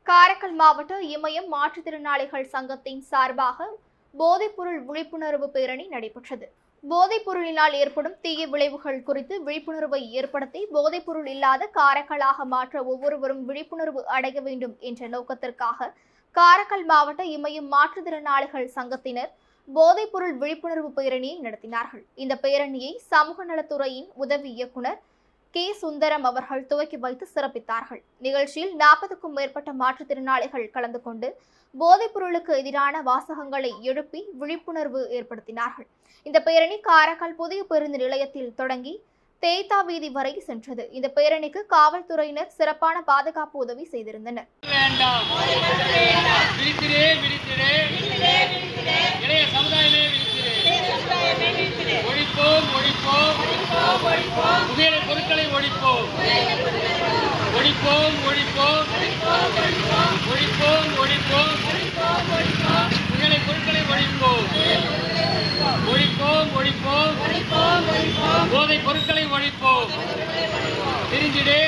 காரைக்கால் மாவட்ட இமயம் மாற்றுத்திறனாளிகள் சங்கத்தின் சார்பாக போதைப்பொருள் விழிப்புணர்வு பேரணி நடைபெற்றது. போதைப்பொருளினால் ஏற்படும் தீய விளைவுகள் குறித்து விழிப்புணர்வை ஏற்படுத்தி போதைப்பொருள் இல்லாத காரைக்காலாக மாற்ற ஒவ்வொருவரும் விழிப்புணர்வு அடைய வேண்டும் என்ற நோக்கத்திற்காக காரைக்கால் மாவட்ட இமயம் மாற்றுத்திறனாளிகள் சங்கத்தினர் போதைப்பொருள் விழிப்புணர்வு பேரணியை நடத்தினார்கள். இந்த பேரணியை சமூக நலத்துறையின் உதவி இயக்குனர் கே. சுந்தரம் அவர்கள் துவக்கி வைத்து சிறப்பித்தார்கள். நிகழ்ச்சியில் 40க்கும் மேற்பட்ட மாற்றுத்திறனாளிகள் கலந்து கொண்டு போதைப் பொருளுக்கு எதிரான வாசகங்களை எழுப்பி விழிப்புணர்வு ஏற்படுத்தினார்கள். இந்த பேரணி காரைக்கால் புதிய பேருந்து நிலையத்தில் தொடங்கி தேய்தா வீதி வரை சென்றது. இந்த பேரணிக்கு காவல்துறையினர் சிறப்பான பாதுகாப்பு உதவி செய்திருந்தனர். புகையிலை பொருட்களை ஒழிப்போம், ஒழிப்போம், ஒழிப்போம், ஒழிப்போம், ஒழிப்போம், புகையிலை பொருட்களை ஒழிப்போம், ஒழிப்போம், ஒழிப்போம், போதை பொருட்களை ஒழிப்போம். தெரிஞ்சிடே